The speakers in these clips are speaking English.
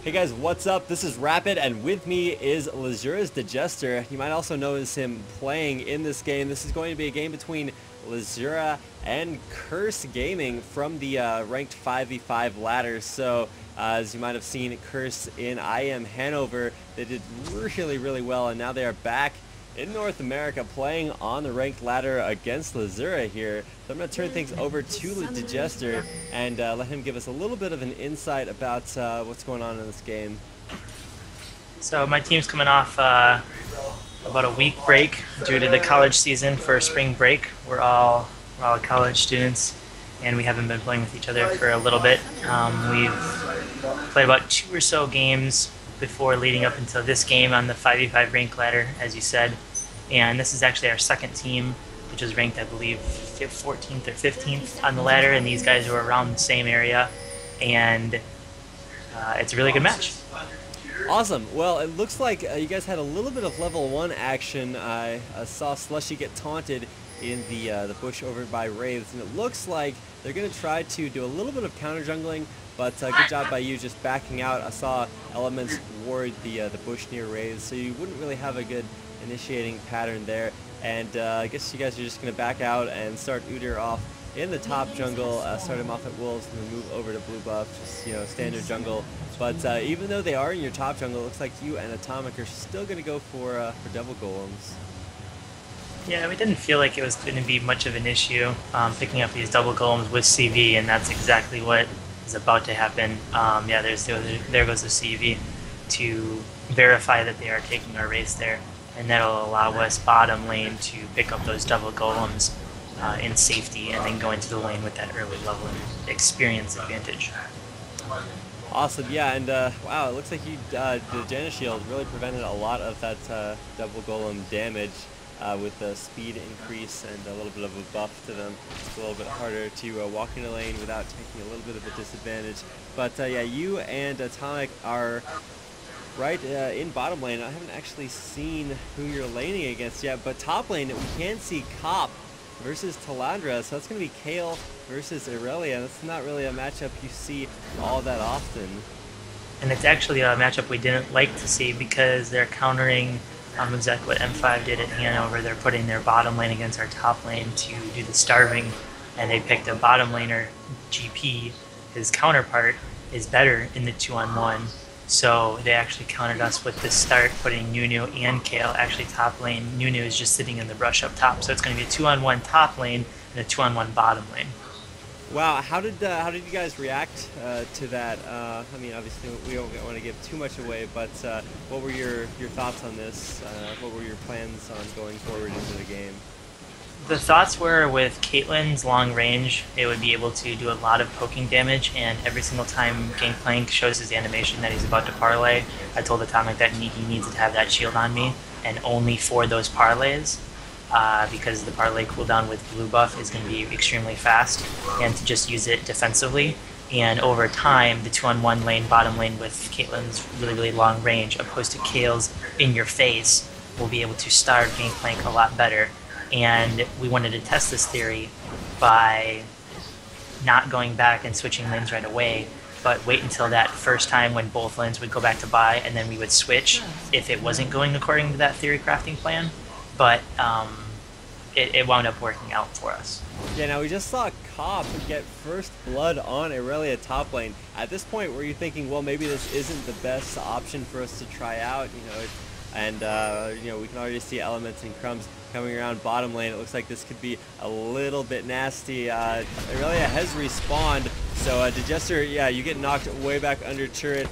Hey guys, what's up? This is Rapid, and with me is LzH DeJester. You might also notice him playing in this game. This is going to be a game between Lzuruha and Crs Gaming from the ranked 5v5 ladder. So, as you might have seen, Crs in IM Hanover, they did really well, and now they are back in North America playing on the ranked ladder against Lzuruha here. So I'm going to turn things over to DeJester and let him give us a little bit of an insight about what's going on in this game. So my team's coming off about a week break due to the college season for spring break. We're all college students, and we haven't been playing with each other for a little bit. We've played about 2 or so games before leading up until this game on the 5v5 rank ladder, as you said. And this is actually our second team, which is ranked, I believe, 14th or 15th on the ladder, and these guys are around the same area, and it's a really good match. Awesome. Well, it looks like you guys had a little bit of level 1 action. I saw Slushy get taunted in the bush over by Wraiths, and it looks like they're going to try to do a little bit of counter jungling, but good job by you just backing out. I saw Elementz ward the bush near Wraiths, so you wouldn't really have a good initiating pattern there. And I guess you guys are just going to back out and start Udyr off in the top jungle, start him off at Wolves, and then move over to blue buff, just, you know, standard jungle. But even though they are in your top jungle, it looks like you and At0mic are still going to go for double golems. Yeah, we didn't feel like it was going to be much of an issue picking up these double golems with CV, and that's exactly what is about to happen. Yeah, there goes the CV to verify that they are taking our race there, and that'll allow us bottom lane to pick up those double golems in safety, and then go into the lane with that early level experience advantage. Awesome, yeah, and wow, it looks like you the Janna shield really prevented a lot of that double golem damage. With the speed increase and a little bit of a buff to them, it's a little bit harder to walk in a lane without taking a little bit of a disadvantage. But yeah, you and At0mic are right in bottom lane. I haven't actually seen who you're laning against yet, but top lane we can see Cop versus Telandra, so that's going to be Kayle versus Irelia. That's not really a matchup you see all that often. And it's actually a matchup we didn't like to see because they're countering exactly what M5 did at Hanover. They're putting their bottom lane against our top lane to do the starving, and they picked a bottom laner GP. His counterpart is better in the 2-on-1, so they actually countered us with the start, putting Nunu and Kayle. Actually, top lane, Nunu is just sitting in the brush up top, so it's going to be a 2-on-1 top lane and a 2-on-1 bottom lane. Wow, how did you guys react to that? I mean, obviously we don't want to give too much away, but what were your thoughts on this? What were your plans on going forward into the game? The thoughts were, with Caitlyn's long range, it would be able to do a lot of poking damage, and every single time Gangplank shows his animation that he's about to parlay, I told At0mic that he needs to have that shield on me, and only for those parlays. Because the parlay cooldown with blue buff is going to be extremely fast, and to just use it defensively. And over time, the 2-on-1 lane, bottom lane with Caitlyn's really long range, opposed to Kayle's in your face, will be able to starve Gangplank a lot better. And we wanted to test this theory by not going back and switching lanes right away, but wait until that first time when both lanes would go back to buy, and then we would switch if it wasn't going according to that theory crafting plan. But it wound up working out for us. Yeah, now we just saw Cop get first blood on Irelia top lane. At this point, were you thinking, well, maybe this isn't the best option for us to try out, you know? And you know, we can already see Elementz and Crumbz coming around bottom lane. It looks like this could be a little bit nasty. Irelia has respawned, so DeJester, yeah, you get knocked way back under turret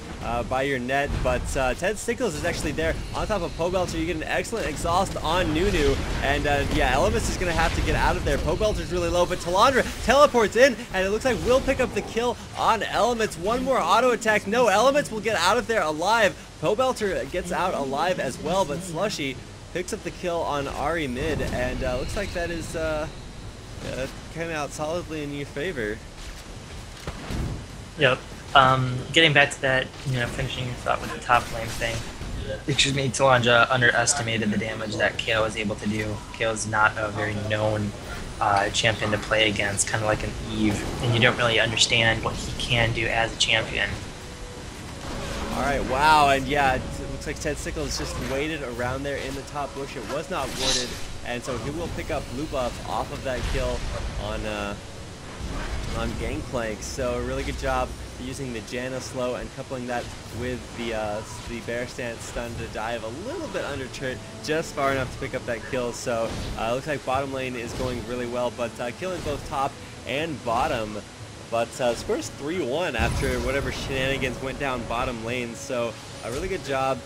by your net, but Ted Stickles is actually there on top of Pobelter. You get an excellent exhaust on Nunu, and yeah, Elementz is going to have to get out of there. Pobelter's really low, but Telandra teleports in, and it looks like we'll pick up the kill on Elementz. One more auto attack. No, Elementz will get out of there alive. Pobelter gets out alive as well, but Slushy picks up the kill on Ahri mid, and looks like that is coming out solidly in your favor. Yep. Getting back to that, you know, finishing your thought with the top lane thing. Excuse me, Telandra underestimated the damage that Kayle was able to do. Kayle's not a very known champion to play against, kind of like an Eve, and you don't really understand what he can do as a champion. Alright, wow, and yeah, it looks like Ted Stickles just waited around there in the top bush. It was not warded, and so he will pick up blue buff off of that kill on Gangplank. So a really good job using the Janna slow and coupling that with the bear stance stun to dive a little bit under turret, just far enough to pick up that kill. So it looks like bottom lane is going really well, but killing both top and bottom. But scores 3-1 after whatever shenanigans went down bottom lane. So a really good job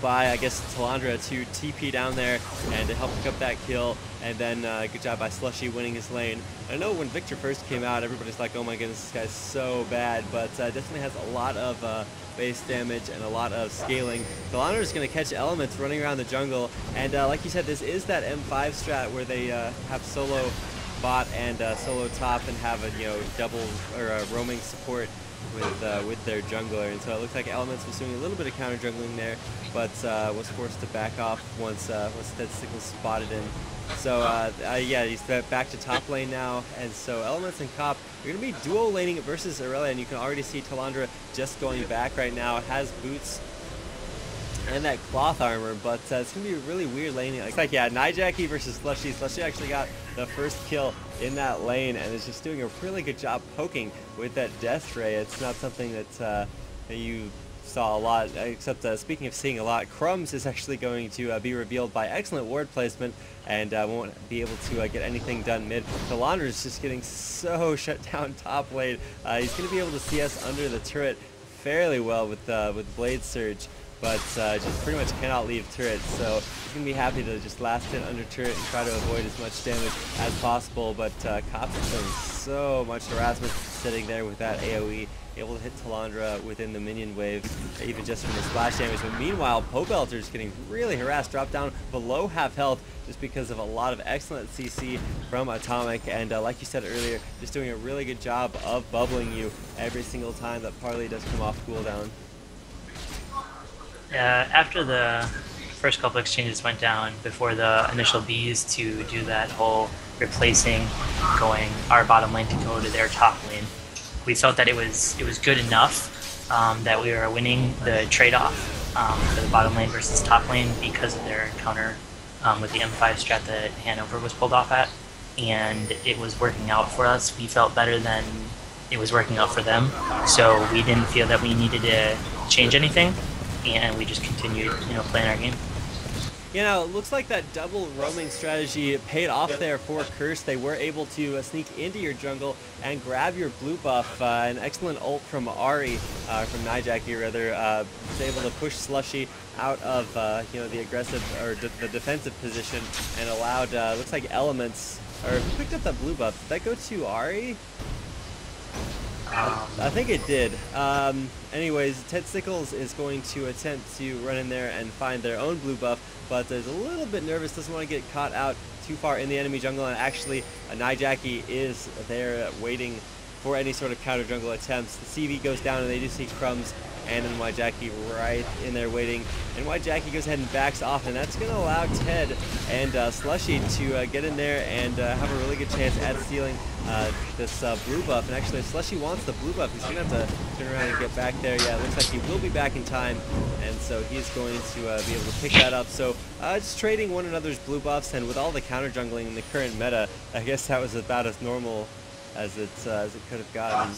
by, I guess, Telandra to TP down there and to help pick up that kill. And then good job by Slushy winning his lane. I know when Viktor first came out, everybody's like, oh my goodness, this guy's so bad. But definitely has a lot of base damage and a lot of scaling. Telandra is going to catch Elementz running around the jungle. And like you said, this is that M5 strat where they have solo bot and solo top and have a double or roaming support with their jungler, and so it looks like Elementz was doing a little bit of counter jungling there, but was forced to back off once Ted Stickles spotted him. So yeah, he's back to top lane now, and so Elementz and Cop are going to be duo laning versus Irelia, and you can already see Telandra just going back right now, has boots and that cloth armor, but it's going to be a really weird laning. Looks like, yeah, Nyjacky versus Slushy. Slushy actually got the first kill in that lane and is just doing a really good job poking with that death ray. It's not something that you saw a lot, except speaking of seeing a lot, Crumbz is actually going to be revealed by excellent ward placement and won't be able to get anything done mid. Telandra is just getting so shut down top lane. He's going to be able to see us under the turret fairly well with Blade Surge, but just pretty much cannot leave turret, so he's going to be happy to just last hit under turret and try to avoid as much damage as possible. But Cop is doing so much harassment sitting there with that AoE, able to hit Telandra within the minion wave, even just from the splash damage. But meanwhile, Pobelter is getting really harassed, dropped down below half health just because of a lot of excellent CC from At0mic, and like you said earlier, just doing a really good job of bubbling you every single time that parley does come off cooldown. After the first couple exchanges went down, before the initial Bs to do that whole replacing going our bottom lane to go to their top lane, we felt that it was good enough that we were winning the trade-off for the bottom lane versus top lane because of their counter with the M5 strat that Hanover was pulled off at, and it was working out for us. We felt better than it was working out for them, so we didn't feel that we needed to change anything, and we just continued, playing our game. You know, it looks like that double roaming strategy paid off there for Crs. They were able to sneak into your jungle and grab your blue buff. An excellent ult from Ahri, from Nyjacky rather, was able to push Slushy out of the aggressive or the defensive position and allowed looks like Elementz, or who picked up that blue buff? Did that go to Ahri? I think it did. Anyways, Ted Stickles is going to attempt to run in there and find their own blue buff, but is a little bit nervous, doesn't want to get caught out too far in the enemy jungle, and actually Nyjacky is there waiting for any sort of counter jungle attempts. The CV goes down and they do see Crumbz and then Nyjacky right in there waiting, and Nyjacky goes ahead and backs off, and that's going to allow Ted and Slushy to get in there and have a really good chance at stealing this blue buff. And actually, if Slushy wants the blue buff, he's going to have to turn around and get back there. Yeah, it looks like he will be back in time, and so he's going to be able to pick that up. So just trading one another's blue buffs, and with all the counter jungling in the current meta, I guess that was about as normal as it could have gotten.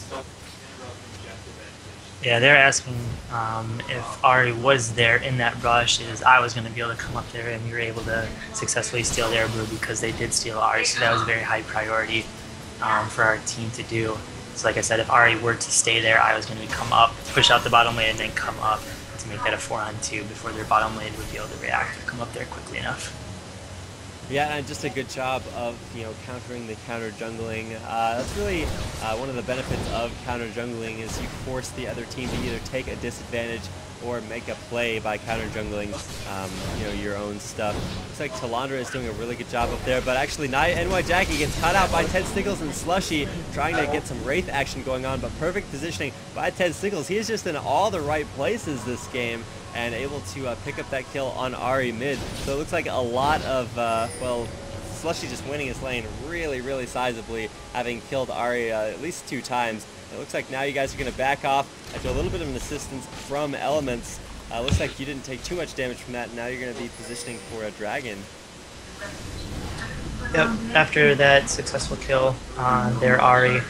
Yeah, they're asking if Ahri was there in that rush, is I was going to be able to come up there, and we were able to successfully steal their blue because they did steal ours, so that was a very high priority for our team to do. So like I said, if Ahri were to stay there, I was going to come up, push out the bottom lane, and then come up to make that a 4-on-2 before their bottom lane would be able to react or come up there quickly enough. Yeah, and just a good job of countering the counter jungling. That's really one of the benefits of counter jungling, is you force the other team to either take a disadvantage or make a play by counter jungling your own stuff. Looks like Telandra is doing a really good job up there, but actually Nyjacky gets caught out by Ted Stickles and Slushy, trying to get some Wraith action going on, but perfect positioning by Ted Stickles. He is just in all the right places this game and able to pick up that kill on Ahri mid. So it looks like a lot of, Slushy just winning his lane really, really sizably, having killed Ahri at least 2 times. It looks like now you guys are going to back off after a little bit of an assistance from Elementz. Looks like you didn't take too much damage from that, and now you're going to be positioning for a dragon. Yep, after that successful kill on their Ahri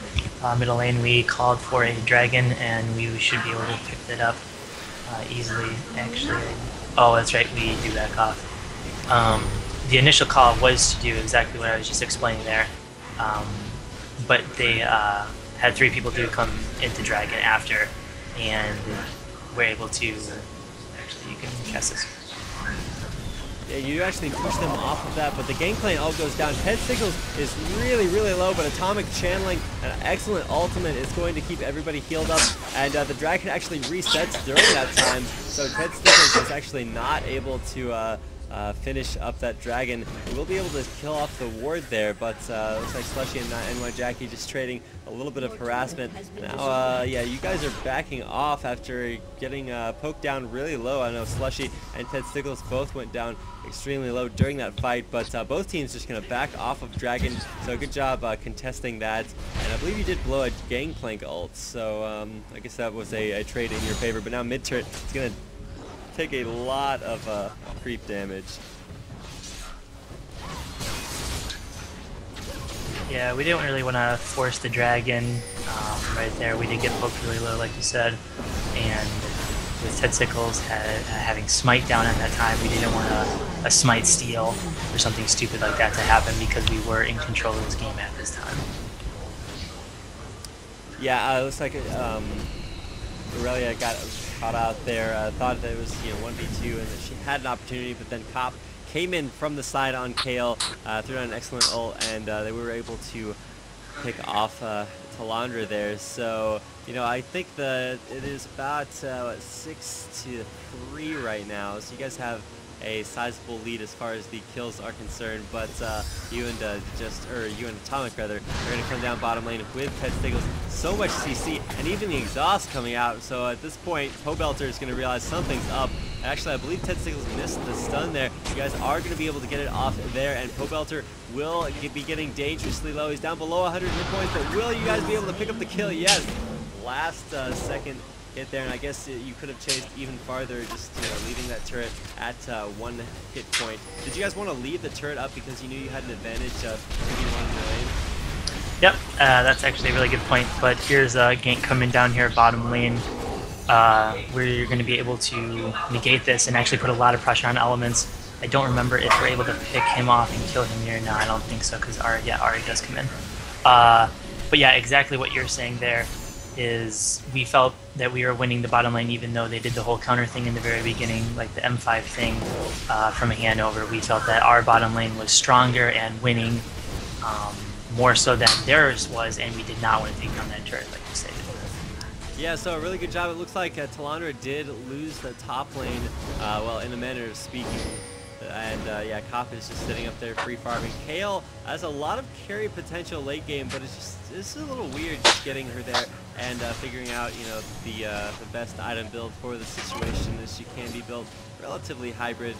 middle lane, we called for a dragon, and we should be able to pick that up easily, actually. Oh, that's right, we do back off. The initial call was to do exactly what I was just explaining there, but they had 3 people do come into dragon after, and we're able to... Actually, you can cast this. Yeah, you actually push them off of that, but the Gangplank all goes down. Ted Stickles is really, really low, but Atomic channeling an excellent ultimate is going to keep everybody healed up, and the dragon actually resets during that time, so Ted Stickles is actually not able to finish up that dragon. We will be able to kill off the ward there, but looks like Slushy and Nyjacky just trading a little bit of harassment. Now, yeah, you guys are backing off after getting poked down really low. I know Slushy and Ted Stickles both went down extremely low during that fight, but both teams just going to back off of dragon, so good job contesting that. And I believe you did blow a Gangplank ult, so I guess that was a trade in your favor, but now mid-turret is going to take a lot of creep damage. Yeah, we didn't really want to force the dragon right there. We did get poked really low, like you said, and with Ted Stickles having smite down at that time, we didn't want a smite steal or something stupid like that to happen because we were in control of this game at this time. Yeah, it looks like Irelia got caught out there, thought that it was 1v2 and that she had an opportunity, but then Cop came in from the side on Kayle, threw down an excellent ult, and they were able to pick off Telandra there. So, I think that it is about 6-3 right now, so you guys have a sizable lead as far as the kills are concerned, but you and Atomic rather are going to come down bottom lane with Ted Stickles. So much CC and even the exhaust coming out. So at this point, Pobelter is going to realize something's up. Actually, I believe Ted Stickles missed the stun there. You guys are going to be able to get it off there, and Pobelter will be getting dangerously low. He's down below 100 hit points, but will you guys be able to pick up the kill? Yes. Last second hit there, and I guess you could have chased even farther, just leaving that turret at 1 hit point. Did you guys want to leave the turret up because you knew you had an advantage of keeping one in the lane? Yep, that's actually a really good point, but here's a gank coming down here bottom lane, where you're going to be able to negate this and actually put a lot of pressure on Elementz. I don't remember if we're able to pick him off and kill him here. No, I don't think so, because Ahri does come in. But yeah, exactly what you're saying there is we felt that we were winning the bottom lane even though they did the whole counter thing in the very beginning, like the M5 thing from a handover. We felt that our bottom lane was stronger and winning more so than theirs was, and we did not want to take down that turret like you stated. Yeah, so a really good job. It looks like Telandra did lose the top lane, well, in a manner of speaking. And yeah, Cop is just sitting up there free farming. Kayle has a lot of carry potential late game, but it's a little weird just getting her there and figuring out the best item build for the situation, as she can be built relatively hybrid.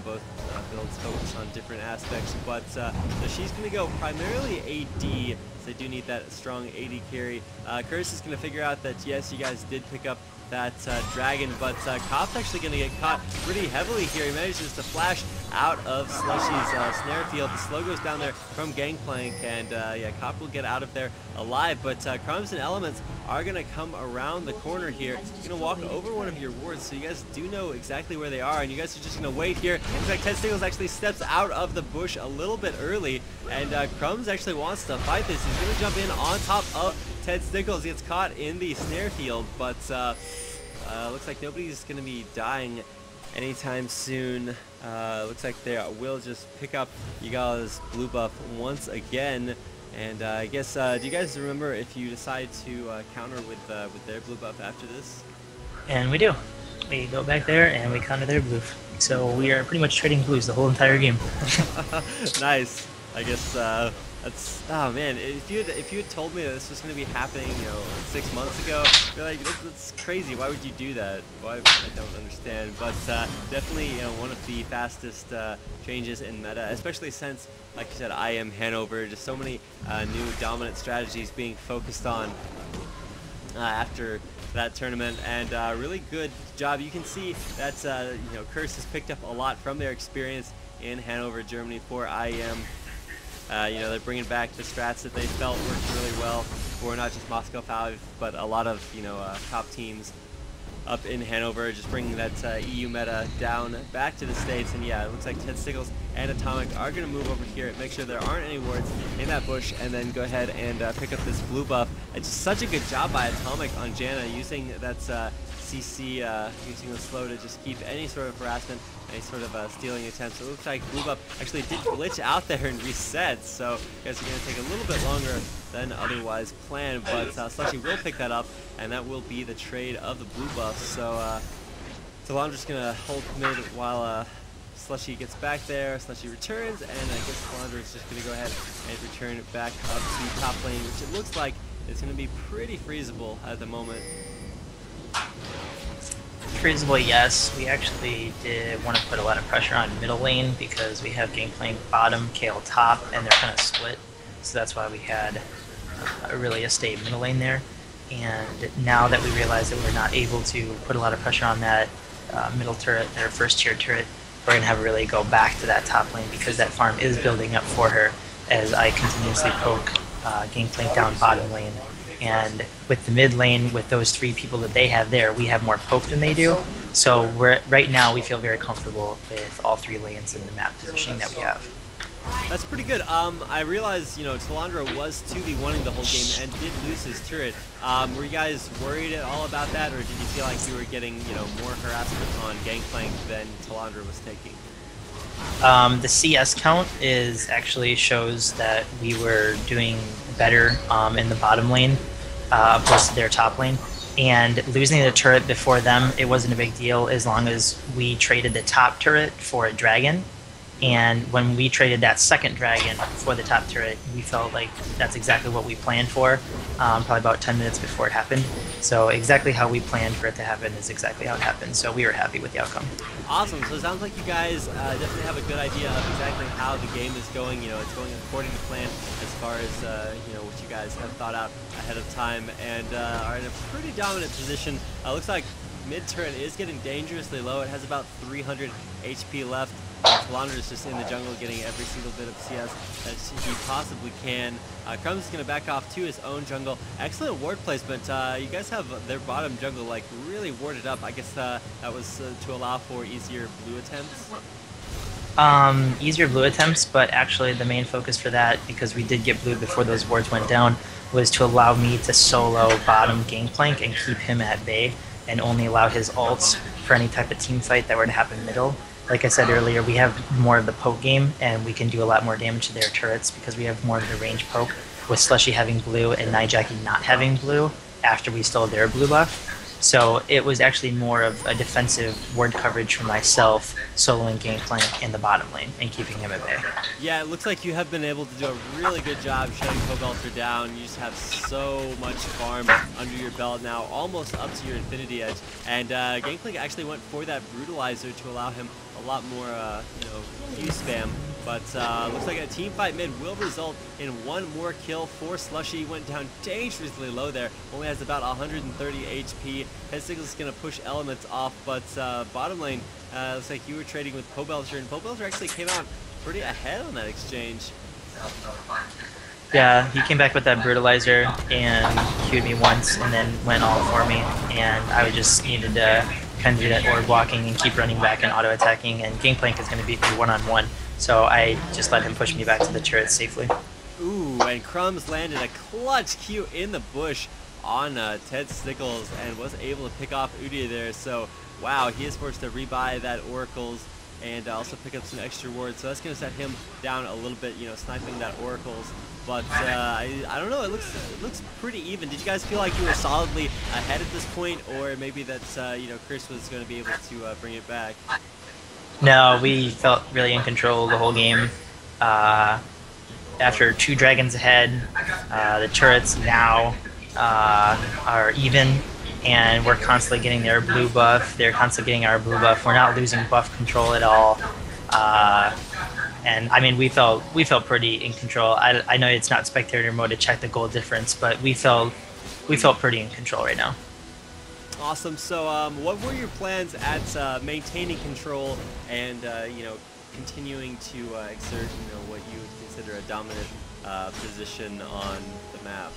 Both builds focus on different aspects, but so she's going to go primarily AD. They do need that strong AD carry. Crs is going to figure out that yes, you guys did pick up that dragon, but Cop's actually going to get caught pretty heavily here. He manages to flash out of Slushy's snare field. The slow goes down there from Gangplank, and yeah, Cop will get out of there alive, but Crumbz and Elementz are going to come around the corner here. He's going to walk over one of your wards, so you guys do know exactly where they are, and you guys are just going to wait here. In fact, Ted Stickles actually steps out of the bush a little bit early, and Crumbz actually wants to fight this. He's going to jump in on top of Ted Stickles. He gets caught in the snare field, but looks like nobody's going to be dying anytime soon. Looks like they will just pick up Yagala's blue buff once again. And I guess, do you guys remember if you decide to counter with their blue buff after this? And we do. We go back there and we counter their blue. So we are pretty much trading blues the whole entire game. Nice. I guess That's, oh man, if you had told me that this was going to be happening, you know, 6 months ago, you're like, that's crazy. Why would you do that? Why? I don't understand. But definitely, you know, one of the fastest changes in meta, especially since, like you said, I am Hanover. Just so many new dominant strategies being focused on after that tournament, and really good job. You can see that you know, Crs has picked up a lot from their experience in Hanover, Germany for IEM. You know, they're bringing back the strats that they felt worked really well for not just Moscow 5, but a lot of, you know, top teams up in Hanover, just bringing that EU meta down back to the States. And yeah, it looks like Ted Stickles and At0mic are going to move over here, make sure there aren't any wards in that bush, and then go ahead and pick up this blue buff. It's just such a good job by At0mic on Janna, using that CC, using the slow to just keep any sort of harassment, any sort of stealing attempts. It looks like blue buff actually did glitch out there and reset, so you guys are going to take a little bit longer than otherwise planned, but Slushy will pick that up, and that will be the trade of the blue buff. So Telandra's going to hold mid while Slushy gets back there. Slushy returns, and I guess Telandra is just going to go ahead and return back up to top lane, which it looks like is going to be pretty freezable at the moment. Freezable, yes. We actually did want to put a lot of pressure on middle lane because we have Gangplank bottom, Kayle top, and they're kind of split. So that's why we had really a stay middle lane there. And now that we realize that we're not able to put a lot of pressure on that middle turret, their first tier turret, we're going to have to really go back to that top lane because that farm is building up for her as I continuously poke Gangplank down bottom lane. And with the mid lane, with those 3 people that they have there, we have more poke than they do. So right now we feel very comfortable with all 3 lanes in the map positioning that we have. That's pretty good. I realized, you know, Telandra was 2v1ing the whole game and did lose his turret. Were you guys worried at all about that, or did you feel like you were getting, you know, more harassment on Gangplank than Telandra was taking? The CS count actually shows that we were doing better in the bottom lane opposed to their top lane. And losing the turret before them, it wasn't a big deal as long as we traded the top turret for a dragon. And when we traded that second dragon for the top turret, we felt like that's exactly what we planned for, probably about 10 minutes before it happened. So exactly how we planned for it to happen is exactly how it happened. So we were happy with the outcome. Awesome. So it sounds like you guys definitely have a good idea of exactly how the game is going. You know, it's going according to plan as far as, you know, what you guys have thought out ahead of time, and are in a pretty dominant position. Looks like mid turret is getting dangerously low. It has about 300 HP left. Telandra is just in the jungle getting every single bit of CS that he possibly can. Crumbz is going to back off to his own jungle. Excellent ward placement. You guys have their bottom jungle like really warded up. I guess that was to allow for easier blue attempts. Easier blue attempts, but actually the main focus for that, because we did get blue before those wards went down, was to allow me to solo bottom Gangplank and keep him at bay and only allow his ults for any type of team fight that were to happen middle. Like I said earlier, we have more of the poke game, and we can do a lot more damage to their turrets because we have more of the range poke, with Slushy having blue and Nyjacky not having blue after we stole their blue buff. So it was actually more of a defensive ward coverage for myself, soloing Gangplank in the bottom lane and keeping him at bay. Yeah, it looks like you have been able to do a really good job shutting Pobelter down. You just have so much farm under your belt now, almost up to your infinity edge. And Gangplank actually went for that brutalizer to allow him a lot more, you know, Q spam. But looks like a team fight mid will result in one more kill for Slushy. Went down dangerously low there. Only has about 130 HP. Ted Stickles is going to push Elementz off, but bottom lane, looks like you were trading with Pobelter, and Pobelter actually came out pretty ahead on that exchange. Yeah, he came back with that brutalizer and queued me once and then went all for me, and I just needed to kind of do that orb walking and keep running back and auto attacking, and Gangplank is going to beat me one-on-one. So I just let him push me back to the turret safely. Ooh, and Crumbz landed a clutch Q in the bush on Ted Stickles and was able to pick off Udyr there. So, wow, he is forced to rebuy that Oracles and also pick up some extra wards. So that's going to set him down a little bit, you know, sniping that Oracles. But I don't know, it looks pretty even. Did you guys feel like you were solidly ahead at this point, or maybe that, you know, Crs was going to be able to bring it back? No, we felt really in control the whole game. after 2 dragons ahead, the turrets now are even, and we're constantly getting their blue buff. They're constantly getting our blue buff. We're not losing buff control at all. And I mean, we felt pretty in control. I know it's not spectator mode to check the goal difference, but we felt pretty in control right now. Awesome. So, what were your plans at maintaining control and you know, continuing to exert, you know, what you would consider a dominant position on the map?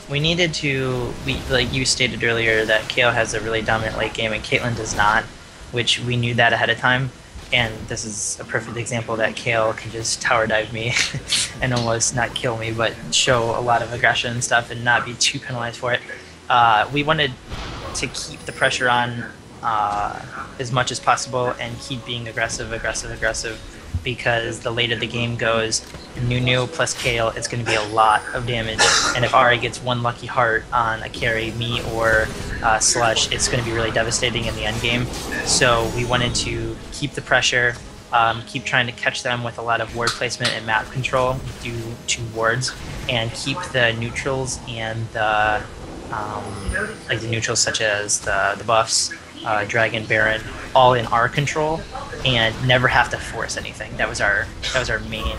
We needed to, like you stated earlier, that Kayle has a really dominant late game and Caitlyn does not, which we knew that ahead of time. And this is a perfect example that Kayle can just tower dive me and almost not kill me, but show a lot of aggression and stuff and not be too penalized for it. We wanted to keep the pressure on as much as possible and keep being aggressive, because the later the game goes, Nunu plus Kayle, it's going to be a lot of damage. And if Ahri gets one lucky heart on a carry, me or Slush, it's going to be really devastating in the end game. So we wanted to keep the pressure, keep trying to catch them with a lot of ward placement and map control due to wards, and keep the neutrals and the like the neutrals such as the buffs, Dragon, Baron, all in our control, and never have to force anything. That was our main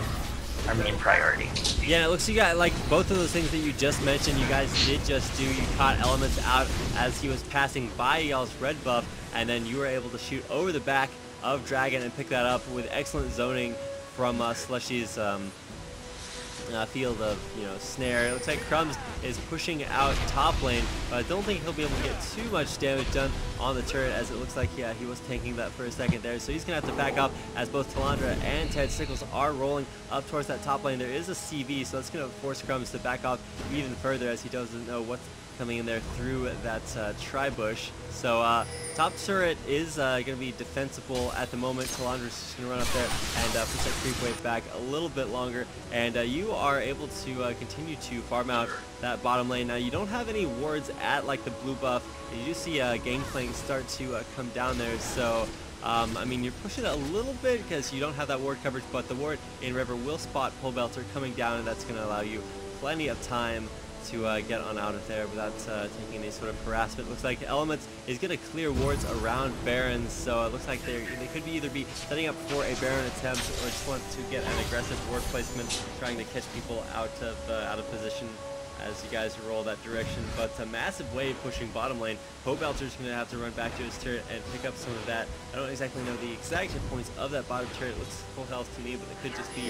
priority. Yeah, it looks like you got like both of those things that you just mentioned. You guys did just do. You caught Elementz out as he was passing by y'all's red buff, and then you were able to shoot over the back of Dragon and pick that up with excellent zoning from Slushy's field of, you know, snare. It looks like Crumbz is pushing out top lane, but I don't think he'll be able to get too much damage done on the turret, as it looks like, yeah, he was tanking that for a second there. So he's gonna have to back up as both Telandra and Ted Stickles are rolling up towards that top lane. There is a CV, so that's gonna force Crumbz to back off even further, as he doesn't know what's coming in there through that tri-bush. So top turret is going to be defensible at the moment. Telandra's just going to run up there and push that creep wave back a little bit longer. And you are able to continue to farm out that bottom lane. Now, you don't have any wards at like the blue buff. You do see Gangplank start to come down there. So I mean, you're pushing it a little bit because you don't have that ward coverage, but the ward in River will spot Pobelter coming down, and that's going to allow you plenty of time to get on out of there without taking any sort of harassment. Looks like Elementz is going to clear wards around Barons, so it looks like they could either be setting up for a Baron attempt or just want to get an aggressive ward placement, trying to catch people out of position as you guys roll that direction. But a massive wave pushing bottom lane. Pobelter's going to have to run back to his turret and pick up some of that. I don't exactly know the exact hit points of that bottom turret. It looks full health to me, but it could just be,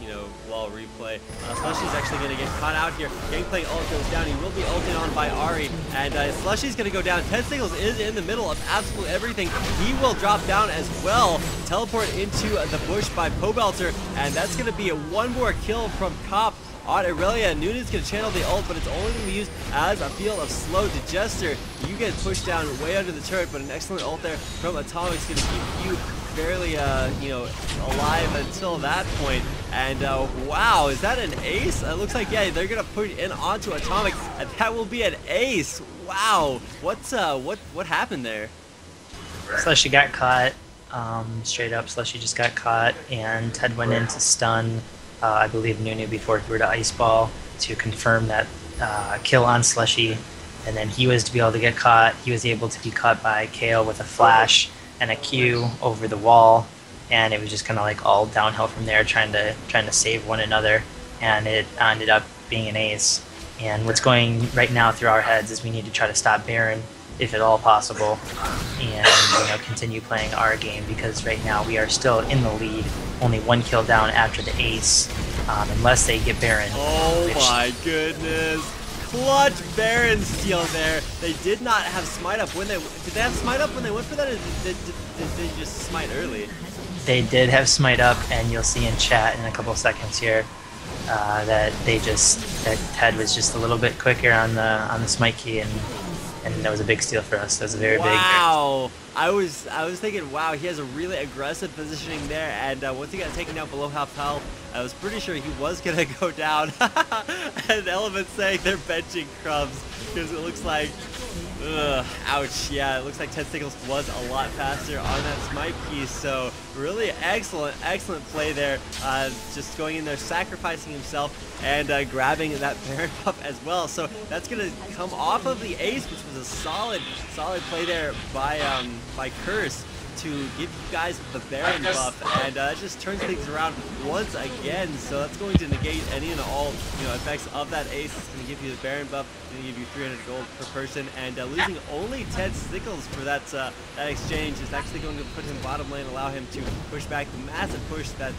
you know, LoL replay. Slushy's actually going to get caught out here. Gangplank ult goes down. He will be ulted on by Ahri, and Slushy's going to go down. Ted Stickles is in the middle of absolutely everything. He will drop down as well. Teleport into the bush by Pobelter, and that's going to be one more kill from Cop on Irelia. Nunu's going to channel the ult, but it's only going to be used as a field of slow DeJester. You get pushed down way under the turret, but an excellent ult there from At0mic is going to keep you fairly, you know, alive until that point. And wow, is that an ace? It looks like, yeah, they're going to put it in onto At0mic, and that will be an ace. Wow, what happened there? Slushy got caught. Straight up, Slushy just got caught, and Ted went in to stun I believe Nunu before he were to Ice Ball to confirm that kill on Slushy, and then he was to be able to get caught. He was able to be caught by Kayle with a flash and a Q over the wall, and it was just kind of like all downhill from there, trying to save one another, and it ended up being an ace. And what's going right now through our heads is we need to try to stop Baron, if at all possible, and, you know, continue playing our game, because right now we are still in the lead, only 1 kill down after the ace, unless they get Baron. Oh my goodness. Clutch Baron steal there. They did not have smite up when they... Did they have smite up when they went for that, or did they just smite early? They did have smite up, and you'll see in chat in a couple seconds here that Ted was just a little bit quicker on the smite key, and that was a big steal for us. That was a very big. Wow, I was thinking, wow, he has a really aggressive positioning there, and once he got taken down below half health, I was pretty sure he was gonna go down. And Elementz saying they're benching Crumbz because it looks like, ouch. Yeah, it looks like Ted Stickles was a lot faster on that smite piece. So really excellent play there. Just going in there, sacrificing himself, and grabbing that Baron buff as well. So that's gonna come off of the ace, which was a solid play there by Crs to give you guys the Baron buff, and it just turns things around once again. So that's going to negate any and all effects of that ace. It's going to give you the Baron buff, it's going to give you 300 gold per person, and losing only Ted Stickles for that exchange is actually going to put him bottom lane, allow him to push back the massive push that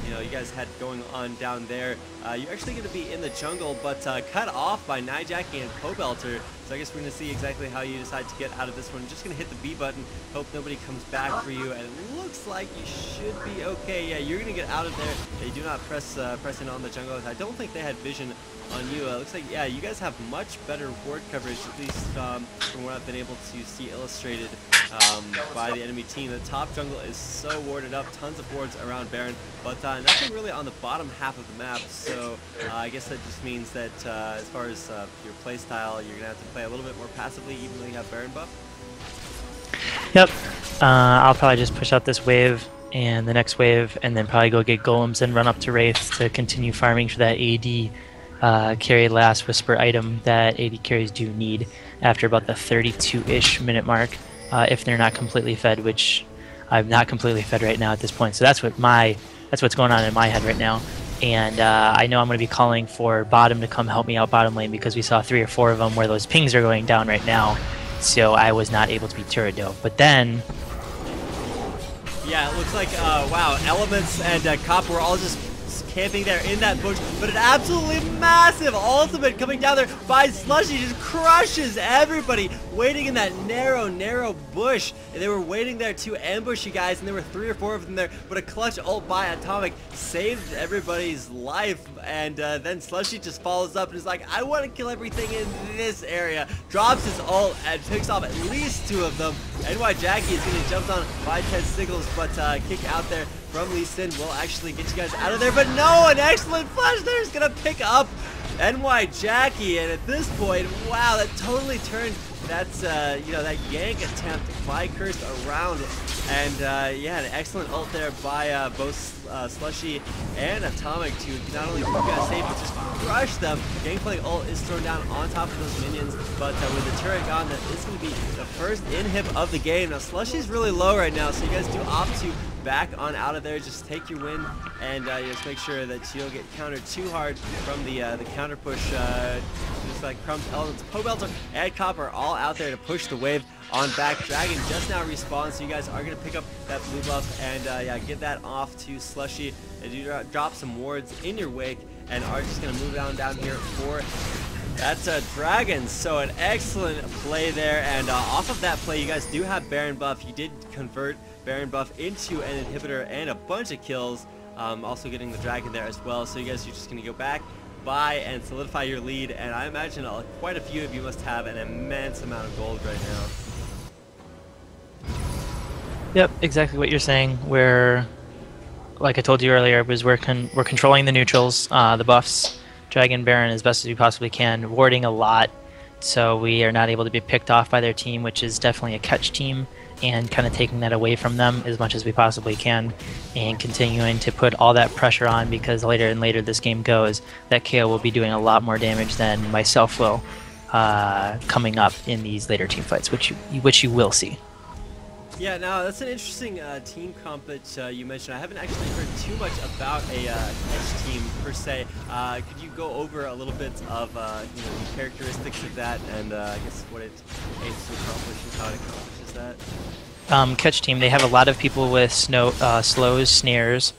you guys had going on down there. You're actually going to be in the jungle, but cut off by Nyjacky and Pobelter. So I guess we're going to see exactly how you decide to get out of this one. Just going to hit the B button, hope nobody comes back for you, and it looks like you should be okay. Yeah, you're going to get out of there. They do not press in on the jungle. I don't think they had vision on you. Looks like, yeah, you guys have much better ward coverage, at least from what I've been able to see illustrated by the enemy team. The top jungle is so warded up, tons of wards around Baron, but nothing really on the bottom half of the map. So I guess that just means that as far as your play style, you're going to have to play a little bit more passively, even though you have Baron buff. Yep. I'll probably just push out this wave and the next wave, and then probably go get golems and run up to Wraith to continue farming for that AD carry last whisper item that AD carries do need after about the 32-ish minute mark, if they're not completely fed, which I'm not completely fed right now at this point. So that's what's going on in my head right now. And I know I'm going to be calling for bottom to come help me out bottom lane, because we saw 3 or 4 of them where those pings are going down right now. So I was not able to be turret dove. But then... yeah, it looks like, wow, Elementz and Cop were all just camping there in that bush, but an absolutely massive ultimate coming down there by Slushy just crushes everybody waiting in that narrow bush. And they were waiting there to ambush you guys, and there were 3 or 4 of them there, but a clutch ult by At0mic saved everybody's life. And then Slushy just follows up and is like, I want to kill everything in this area, drops his ult and picks off at least 2 of them. Nyjacky is getting jumped on by Ted Stickles, but kick out there from Lee Sin will actually get you guys out of there. But no, an excellent flash there is going to pick up Nyjacky, and at this point, wow, that totally turned that gank attempt by Crs around. And yeah, an excellent ult there by both Slushy and At0mic to not only keep you guys safe, but just crush them. Gangplank ult is thrown down on top of those minions, but with the turret gone, that is going to be the first inhib of the game. Now Slushy's really low right now, so you guys do opt to back on out of there. Just take your win, and just make sure that you don't get countered too hard from the counter push. Just like Crumbz, Elementz, Pobelter, and Cop are all out there to push the wave on back. Dragon just now respawned, so you guys are going to pick up that blue buff and yeah, get that off to Slushy. And you drop some wards in your wake, and are just going to move down here for that's a Dragon. So an excellent play there, and off of that play, you guys do have Baron buff. You did convert Baron buff into an inhibitor and a bunch of kills, also getting the Dragon there as well. So you guys are just going to go back, buy, and solidify your lead, and I imagine quite a few of you must have an immense amount of gold right now. Yep, exactly what you're saying. We're, like I told you earlier, we're controlling the neutrals, the buffs, Dragon, Baron as best as we possibly can, warding a lot, so we are not able to be picked off by their team, which is definitely a catch team, and kind of taking that away from them as much as we possibly can, and continuing to put all that pressure on, because later and later this game goes, that Kayle will be doing a lot more damage than myself will coming up in these later team fights, which you will see. Yeah, now that's an interesting team comp that you mentioned. I haven't actually heard too much about a catch team per se. Could you go over a little bit of the characteristics of that, and I guess what it aims to accomplish and how it accomplishes that? Catch team, they have a lot of people with slows, snares,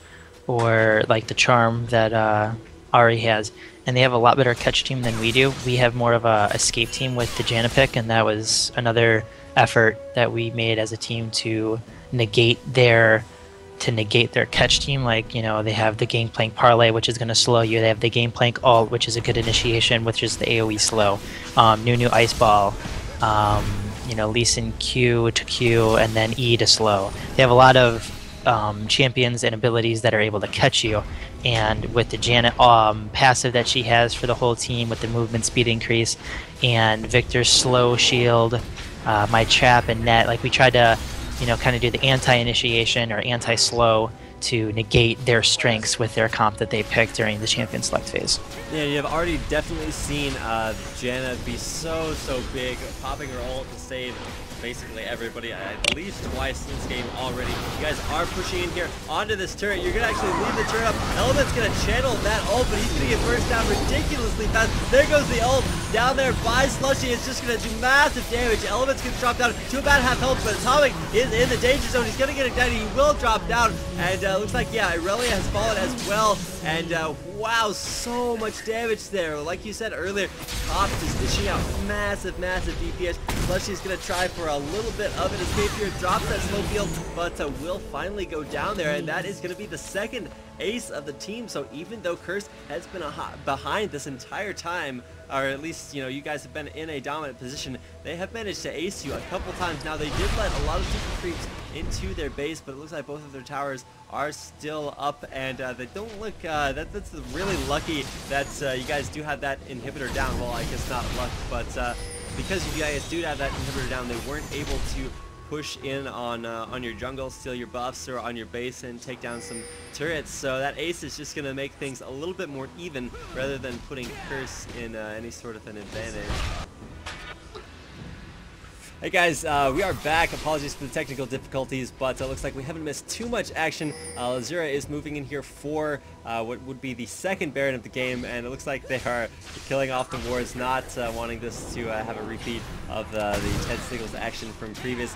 or like the charm that Ahri has, and they have a lot better catch team than we do. We have more of a escape team with the Janna pick, and that was another effort that we made as a team to negate their catch team. Like, they have the Gangplank parlay, which is going to slow you. They have the Gangplank ult, which is a good initiation, which is the AoE slow. Nunu ice ball, Lee Sin Q to Q, and then E to slow. They have a lot of champions and abilities that are able to catch you, and with the Janna passive that she has for the whole team, with the movement speed increase, and Viktor's slow shield, my trap and net, like we tried to you know, kind of do the anti-initiation or anti-slow to negate their strengths with their comp that they picked during the champion select phase. Yeah, you've already definitely seen Janna be so big, popping her ult to save basically everybody at least twice in this game already. You guys are pushing in here onto this turret. You're going to actually leave the turret up. Elementz going to channel that ult, but he's going to get burst down ridiculously fast. There goes the ult down there by Slushy. It's just going to do massive damage. Elementz gets dropped down to about half health, but At0mic is in the danger zone. He's going to get ignited. He will drop down, and looks like, yeah, Irelia has fallen as well. And wow, so much damage there. Like you said earlier, Cop is dishing out massive DPS. Slushy's going to try for a little bit of an escape here, drops that slow field, but will finally go down there, and that is going to be the second ace of the team. So even though Crs has been behind this entire time, or at least, you know, you guys have been in a dominant position, they have managed to ace you a couple times. Now, they did let a lot of super creeps into their base, but it looks like both of their towers are still up, and they don't look, that's really lucky that you guys do have that inhibitor down. Well, I guess not luck, but because you guys do have that inhibitor down, they weren't able to push in on your jungle, steal your buffs, or on your base and take down some turrets. So that ace is just going to make things a little bit more even rather than putting Crs in any sort of an advantage. Hey guys, we are back. Apologies for the technical difficulties, but it looks like we haven't missed too much action. Lzuruha is moving in here for what would be the second Baron of the game, and it looks like they are killing off the wards, not wanting this to have a repeat of the Ted Stickles action from previous.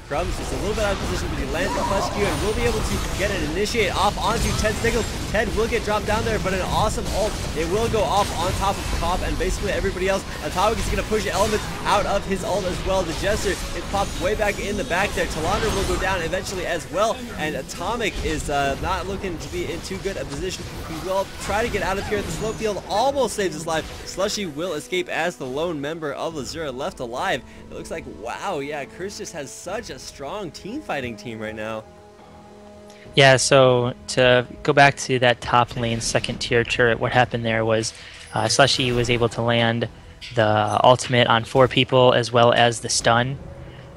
Crumbz is a little bit out of position, but he lands the flash Q and will be able to get an initiate off onto Ted Stickles. Ted will get dropped down there, but an awesome ult. It will go off on top of Cop and basically everybody else. At0mic is going to push Elementz out of his ult as well. DeJester is popped way back in the back there. Telandra will go down eventually as well, and At0mic is not looking to be in too good a position. He will try to get out of here at the slow field, almost saves his life. Slushy will escape as the lone member of Lzuruha left alive. It looks like, wow, yeah, Crs just has such a strong team fighting team right now. Yeah, so to go back to that top lane second tier turret, what happened there was Slushy was able to land the ultimate on 4 people as well as the stun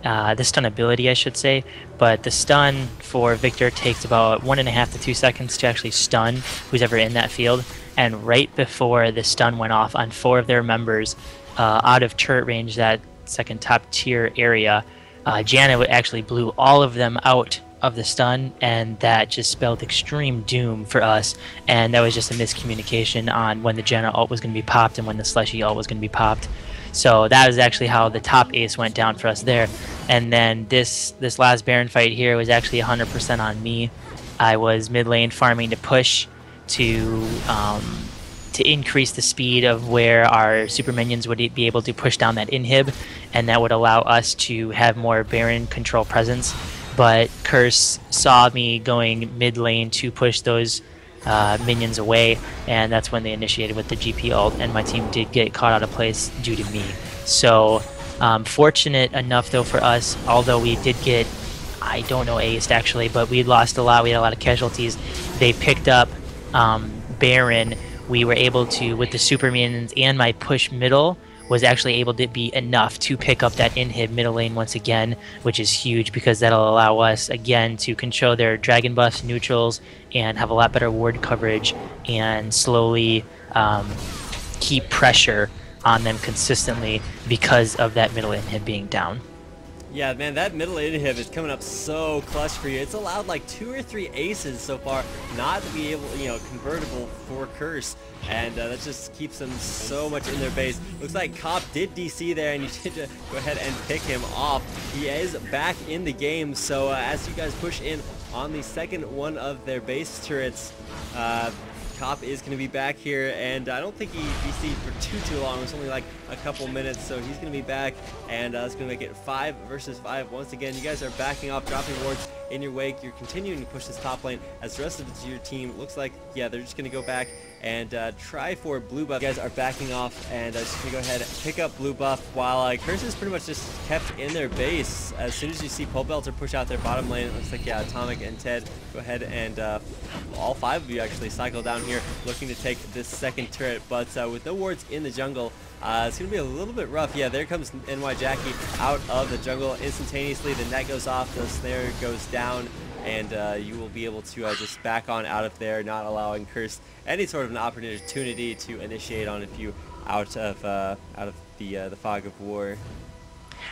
ability, I should say. But the stun for Viktor takes about 1.5 to 2 seconds to actually stun who's ever in that field. And right before the stun went off on 4 of their members out of turret range, that second top tier area, Janna actually blew all of them out of the stun, and that just spelled extreme doom for us. And that was just a miscommunication on when the Janna ult was going to be popped and when the Slushy ult was going to be popped. So that was actually how the top ace went down for us there. And then this last Baron fight here was actually 100% on me. I was mid lane farming to push to increase the speed of where our super minions would be able to push down that inhib, and that would allow us to have more Baron control presence. But Crs saw me going mid lane to push those minions away, and that's when they initiated with the GP ult, and my team did get caught out of place due to me. So fortunate enough though for us, although we did get, I don't know, aced actually, but we lost a lot, we had a lot of casualties. They picked up Baron. We were able to, with the super minions and my push middle, was actually able to be enough to pick up that inhib middle lane once again, which is huge because that'll allow us again to control their dragon buffs, neutrals, and have a lot better ward coverage and slowly keep pressure on them consistently because of that middle inhib being down. Yeah, man, that middle inhib is coming up so clutch for you. It's allowed like 2 or 3 aces so far not to be able, you know, convertible for Crs, and that just keeps them so much in their base. Looks like Cop did DC there, and you did go ahead and pick him off. He is back in the game, so as you guys push in on the second one of their base turrets, Cop is going to be back here, and I don't think he DC'd for too long. It was only like a couple minutes, so he's going to be back, and it's going to make it 5 versus 5 once again. You guys are backing off, dropping wards in your wake. You're continuing to push this top lane as the rest of your team looks like, yeah, they're just going to go back and try for blue buff. You guys are backing off, and just gonna go ahead and pick up blue buff while Crs is pretty much just kept in their base. As soon as you see Pobelter push out their bottom lane, it looks like, yeah, At0mic and Ted go ahead and all 5 of you actually cycle down here looking to take this second turret, but with no wards in the jungle, it's going to be a little bit rough. Yeah, there comes Nyjacky out of the jungle instantaneously. The net goes off, the snare goes down, and you will be able to just back on out of there, not allowing Crs any sort of an opportunity to initiate on you out of the fog of war.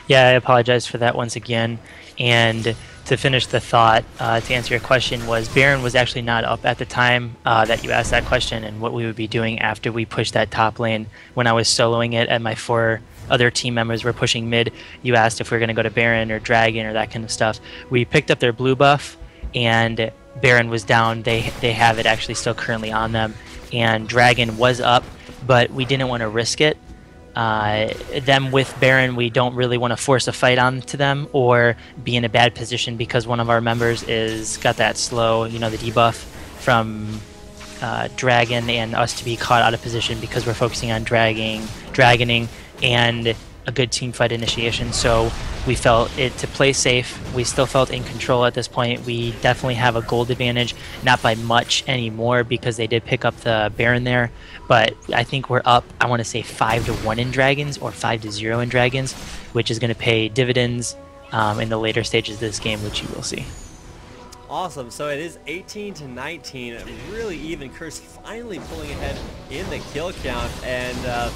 Yeah, I apologize for that once again. And to finish the thought, to answer your question, was Baron was actually not up at the time that you asked that question, and what we would be doing after we pushed that top lane. When I was soloing it and my 4 other team members were pushing mid, you asked if we were going to go to Baron or Dragon or that kind of stuff. We picked up their blue buff, and Baron was down. They have it actually still currently on them, and Dragon was up, but we didn't want to risk it. Them with Baron, we don't really want to force a fight onto them or be in a bad position because one of our members got that slow, you know, the debuff from Dragon, and us to be caught out of position because we're focusing on dragoning and a good team fight initiation. So we felt it to play safe. We still felt in control at this point. We definitely have a gold advantage, not by much anymore because they did pick up the Baron there, but I think we're up, I want to say 5-1 in Dragons or 5-0 in Dragons, which is going to pay dividends in the later stages of this game, which you will see. Awesome. So it is 18-19, really even. Crs finally pulling ahead in the kill count, and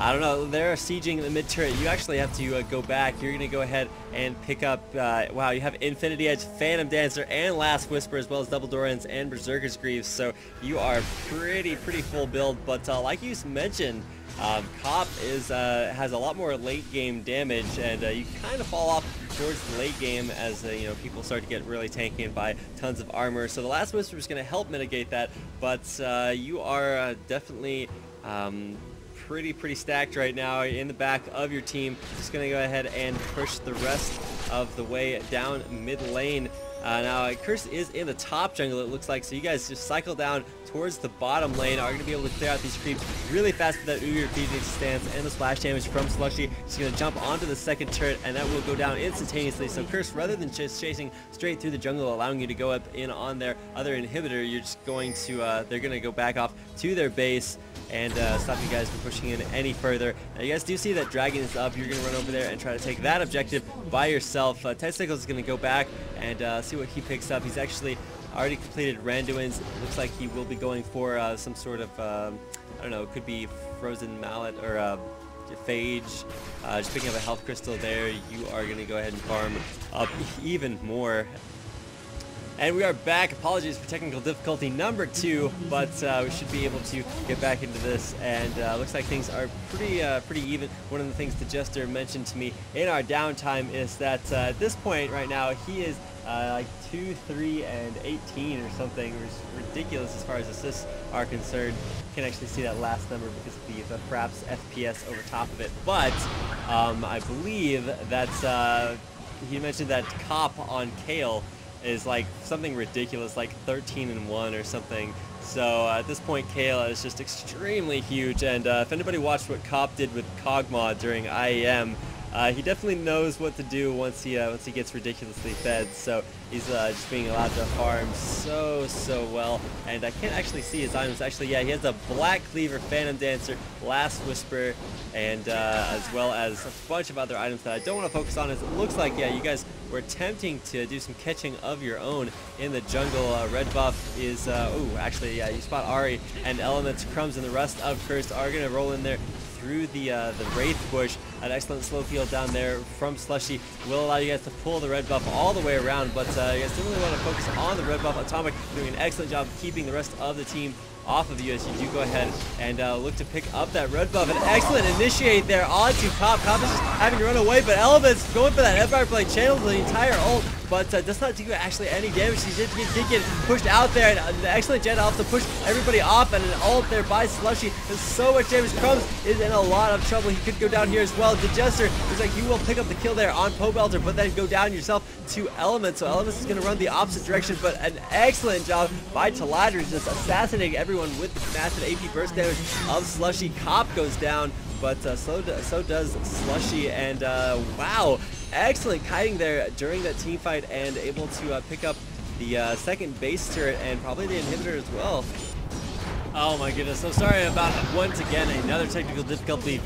I don't know, they're sieging the mid turret. You actually have to go back. You're going to go ahead and pick up, wow, you have Infinity Edge, Phantom Dancer, and Last Whisper, as well as Double Dorans and Berserker's Greaves. So you are pretty full build. But like you mentioned, Cop has a lot more late game damage, and you kind of fall off towards the late game as you know, people start to get really tanky and buy tons of armor. So the Last Whisper is going to help mitigate that, but you are definitely pretty stacked right now in the back of your team. Just gonna go ahead and push the rest of the way down mid lane. Now Crs is in the top jungle, it looks like, so you guys just cycle down towards the bottom lane. Are going to be able to clear out these creeps really fast with that Udyr Phoenix stance and the splash damage from Slushy. Just going to jump onto the second turret, and that will go down instantaneously. So Crs, rather than just chasing straight through the jungle, allowing you to go up in on their other inhibitor, you're just going to, they're going to go back off to their base and stop you guys from pushing in any further. Now you guys do see that Dragon is up. You're going to run over there and try to take that objective by yourself. Ted Stickles is going to go back and see what he picks up. He's actually already completed Randuin's. Looks like he will be going for some sort of, I don't know, it could be Frozen Mallet or Phage. Just picking up a health crystal there. You are going to go ahead and farm up even more. And we are back. Apologies for technical difficulty number 2, but we should be able to get back into this. And looks like things are pretty even. One of the things DeJester mentioned to me in our downtime is that at this point right now he is like 2, 3, and 18 or something. It's ridiculous as far as assists are concerned. You can actually see that last number because of the perhaps FPS over top of it. But I believe that he mentioned that Cop on Kayle is like something ridiculous, like 13-1 or something. So at this point, Kayle is just extremely huge. And if anybody watched what Cop did with Kog'Maw during IEM, he definitely knows what to do once he gets ridiculously fed. So he's just being allowed to farm so well. And I can't actually see his items. Actually, yeah, he has a Black Cleaver, Phantom Dancer, Last Whisper, and as well as a bunch of other items that I don't want to focus on. As it looks like, yeah, you guys were attempting to do some catching of your own in the jungle. Red buff is, oh, actually, yeah, you spot Ahri and Elementz, Crumbz, and the rest of Crs are going to roll in there through the Wraith bush. An excellent slow field down there from Slushy will allow you guys to pull the red buff all the way around, but you guys don't really want to focus on the red buff. At0mic doing an excellent job of keeping the rest of the team off of you as you do go ahead and look to pick up that red buff. An excellent initiate there onto Cop. Cop is just having to run away, but Elementz going for that Empire Blade, channels the entire ult, but does not do actually any damage. He did get pushed out there, and an excellent Janna off to push everybody off, and an ult there by Slushy. There's so much damage. Crumbz is in a lot of trouble. He could go down here as well. DeJester looks like he will pick up the kill there on Pobelter, but then go down yourself to Elementz. So Elementz is going to run the opposite direction, but an excellent job by Telandra just assassinating everyone everyone with the massive AP burst damage of Slushy. Cop goes down, but so does Slushy, and wow, excellent kiting there during that team fight, and able to pick up the second base turret and probably the inhibitor as well. Oh my goodness, so sorry about once again another technical difficulty,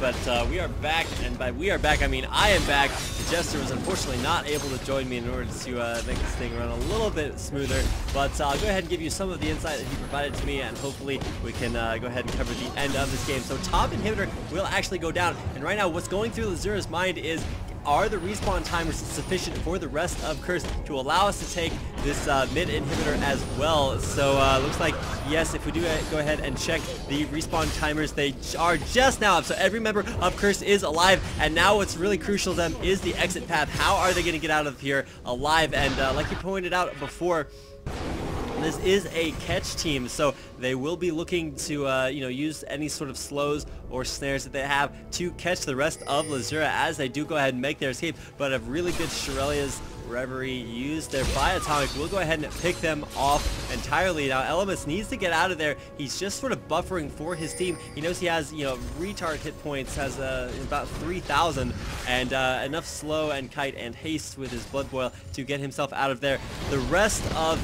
but we are back, and by we are back I mean I am back. DeJester was unfortunately not able to join me in order to make this thing run a little bit smoother, but I'll go ahead and give you some of the insight that he provided to me, and hopefully we can go ahead and cover the end of this game. So top inhibitor will actually go down, and right now what's going through Lzuruha's mind is, are the respawn timers sufficient for the rest of Crs to allow us to take this mid inhibitor as well? So looks like yes, if we do go ahead and check the respawn timers, they are just now up. So every member of Crs is alive, and now what's really crucial to them is the exit path. How are they going to get out of here alive? And like you pointed out before, this is a catch team, so they will be looking to use any sort of slows or snares that they have to catch the rest of Lzuruha as they do go ahead and make their escape. But a really good Irelia's Reverie used there by Atomic will go ahead and pick them off entirely. Now Elementz needs to get out of there. He's just sort of buffering for his team. He knows he has, retard hit points, has about 3,000, and enough slow and kite and haste with his blood boil to get himself out of there. The rest of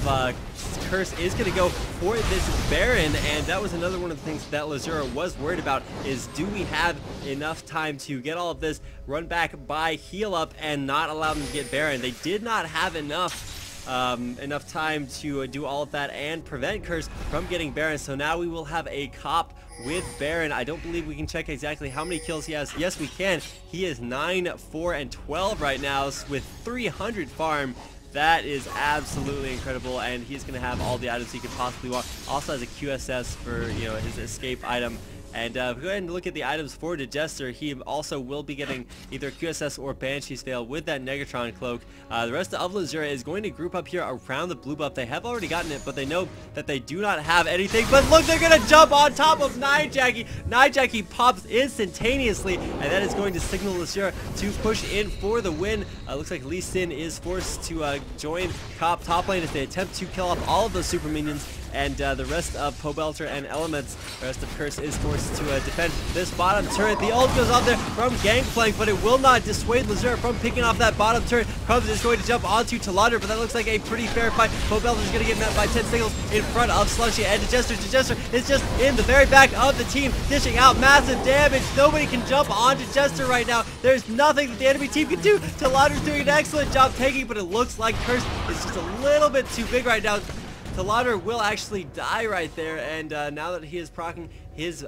Crs is going to go for this Baron, and that was another one of the things that Lzuruha was worried about, is do we have enough time to get all of this, run back by heal up, and not allow them to get Baron. They did not have enough time to do all of that and prevent Crs from getting Baron. So now we will have a Cop with Baron. I don't believe we can check exactly how many kills he has. Yes, we can. He is 9, 4, and 12 right now with 300 farm. That is absolutely incredible, and he's going to have all the items he could possibly want. Also has a QSS for his escape item. And if we go ahead and look at the items for DeJester, he also will be getting either QSS or Banshee's Veil with that Negatron Cloak. The rest of Lzuruha is going to group up here around the blue buff. They have already gotten it, but they know that they do not have anything. But look, they're going to jump on top of Nyjacky. Nyjacky pops instantaneously, and that is going to signal Lzuruha to push in for the win. Looks like Lee Sin is forced to join Cop top lane as they attempt to kill off all of those super minions. And the rest of Pobelter and Elementz, the rest of Crs is forced to defend this bottom turret. The ult goes off there from Gangplank, but it will not dissuade Lzuruha from picking off that bottom turret. Crumbz is going to jump onto Telandra, but that looks like a pretty fair fight. Pobelter is going to get met by Ted Stickles in front of Slushy and DeJester. DeJester is just in the very back of the team, dishing out massive damage. Nobody can jump on DeJester right now. There's nothing that the enemy team can do. Telandra's doing an excellent job taking, but it looks like Crs is just a little bit too big right now. Telandra will actually die right there, and now that he is proccing his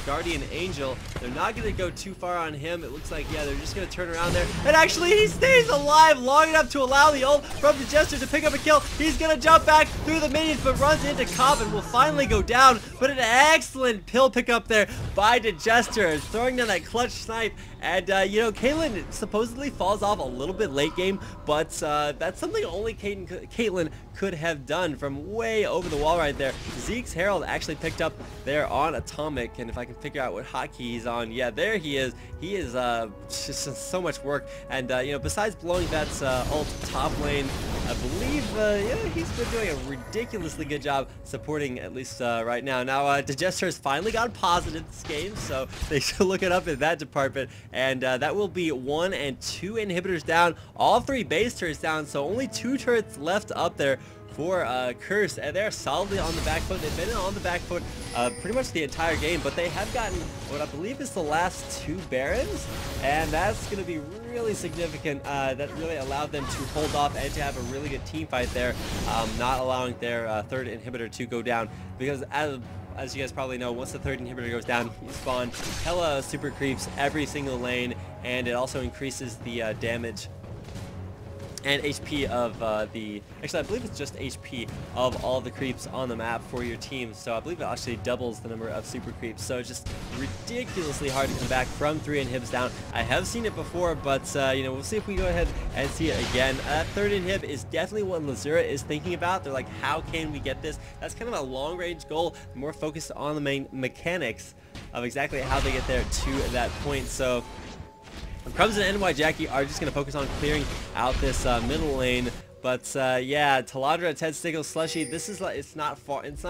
Guardian Angel, they're not going to go too far on him. It looks like, yeah, they're just going to turn around there. And actually, he stays alive long enough to allow the ult from DeJester to pick up a kill. He's going to jump back through the minions, but runs into Cop and will finally go down. But an excellent pill pickup there by DeJester, throwing down that clutch snipe. And, Kaylyn supposedly falls off a little bit late game, but that's something only Caitlyn could have done from way over the wall right there. Zeke's Herald actually picked up there on Atomic, and if I can figure out what hotkey he's on, yeah, there he is. He is just so much work, and besides blowing that ult top lane, I believe he's been doing a ridiculously good job supporting, at least right now. Now DeJester has finally gone positive this game, so they should look it up in that department, and that will be 1 and 2 inhibitors down, all 3 base turrets down, so only 2 turrets left up there for Crs, and they're solidly on the back foot. They've been on the back foot pretty much the entire game, but they have gotten what I believe is the last 2 Barons, and that's going to be really significant. That really allowed them to hold off and to have a really good team fight there, not allowing their 3rd inhibitor to go down, because as you guys probably know, once the 3rd inhibitor goes down, you spawn hella super creeps every single lane, and it also increases the damage and HP of actually I believe it's just HP of all the creeps on the map for your team. So I believe it actually doubles the number of super creeps. So it's just ridiculously hard to come back from 3 inhibs down. I have seen it before, but we'll see if we go ahead and see it again. That 3rd inhib is definitely what Lzuruha is thinking about. They're like, how can we get this? That's kind of a long range goal, more focused on the main mechanics of exactly how they get there to that point. So Crumbz and Nyjacky are just going to focus on clearing out this middle lane But yeah, Telandra, Ted Stickles, Slushy. This is like, it's not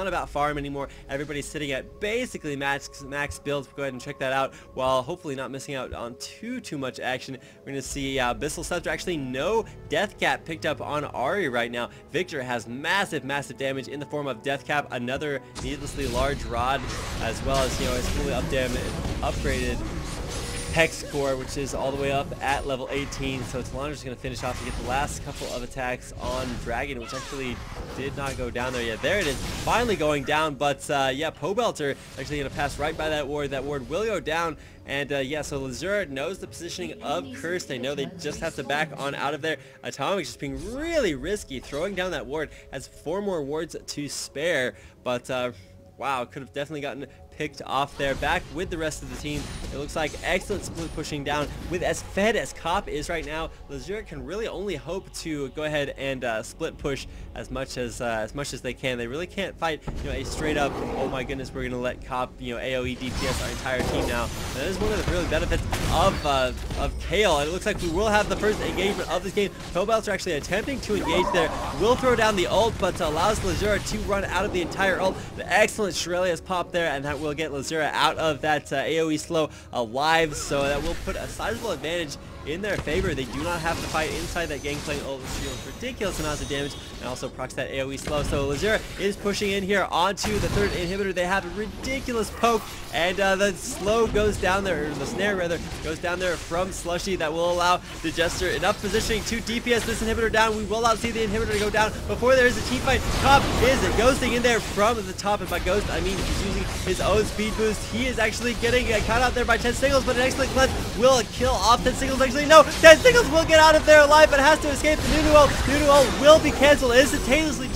about farm anymore. Everybody's sitting at basically max builds. Go ahead and check that out, while hopefully not missing out on too much action. We're gonna see Abyssal Scepter. Actually, no death cap picked up on Ahri right now. Viktor has massive damage in the form of death cap, another needlessly large rod, as well as, you know, his fully upgraded Hex Core, which is all the way up at level 18. So Telandra's going to finish off to get the last couple of attacks on Dragon, which actually did not go down there yet. There it is, finally going down. But yeah, Pobelter actually going to pass right by that ward. That ward will go down. And yeah, so Lzuruha knows the positioning of Crs. They know they just have to back on out of there. At0mic just being really risky, throwing down that ward. Has 4 more wards to spare. But wow, could have definitely gotten picked off there. Back with the rest of the team. It looks like excellent split pushing down. With as fed as Cop is right now, Lzuruha can really only hope to go ahead and split push as much as they can. They really can't fight, you know, a straight up, oh my goodness, we're gonna let Cop, you know, AoE DPS our entire team now. And that is one of the really benefits of Kayle. And it looks like we will have the first engagement of this game. Pobelter actually attempting to engage there. Will throw down the ult, but allows Lzuruha to run out of the entire ult. The excellent Irelia's pop there, and that will get Lzuruha out of that AoE slow alive, so that will put a sizable advantage in their favor. They do not have to fight inside that Gangplank ult, which deals ridiculous amounts of damage, and also procs that AoE slow. So Lzuruha is pushing in here onto the third inhibitor. They have a ridiculous poke, and the slow goes down there, or the snare rather, goes down there from Slushy. That will allow DeJester enough positioning to DPS this inhibitor down. We will not see the inhibitor go down before there is a team fight. Cop is ghosting in there from the top, and by ghost I mean he's using his own speed boost. He is actually getting caught out there by Ted Stickles, but an excellent cleanse will kill off Ted Stickles. Actually, no, Ted Stickles will get out of there alive, but has to escape. The Nunu ult. Nunu ult will be canceled instantaneously.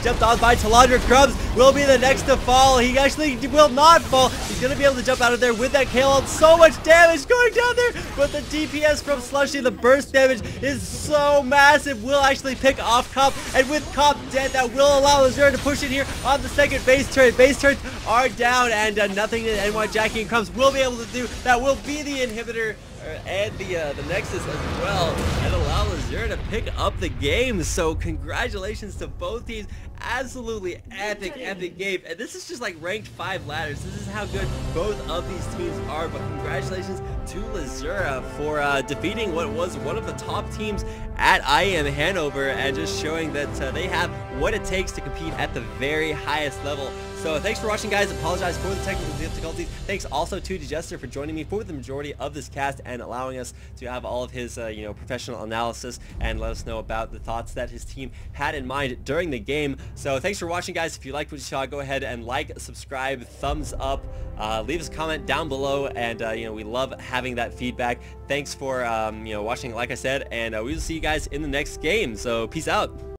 Jumped on by Telandra. Crumbz will be the next to fall. He actually will not fall. He's going to be able to jump out of there with that Kayle ult. So much damage going down there, but the DPS from Slushy, the burst damage is so massive, will actually pick off Cop, and with Cop dead, that will allow Lzuruha to push in here on the second base turret. Base turrets are down, and nothing that Nyjacky and Crumbz will be able to do. That will be the inhibitor and the Nexus as well, and allow Lzuruha to pick up the game. So congratulations to both teams. Absolutely epic game, and this is just like ranked 5 ladders. This is how good both of these teams are. But congratulations to Lzuruha for defeating what was one of the top teams at IEM Hanover, and just showing that they have what it takes to compete at the very highest level. So thanks for watching, guys. Apologize for the technical difficulties. Thanks also to DeJester for joining me for the majority of this cast and allowing us to have all of his you know, professional analysis and let us know about the thoughts that his team had in mind during the game. So thanks for watching, guys. If you liked what you saw, go ahead and like, subscribe, thumbs up, leave us a comment down below, and you know, we love having that feedback. Thanks for you know, watching, like I said, and we will see you guys in the next game. So peace out.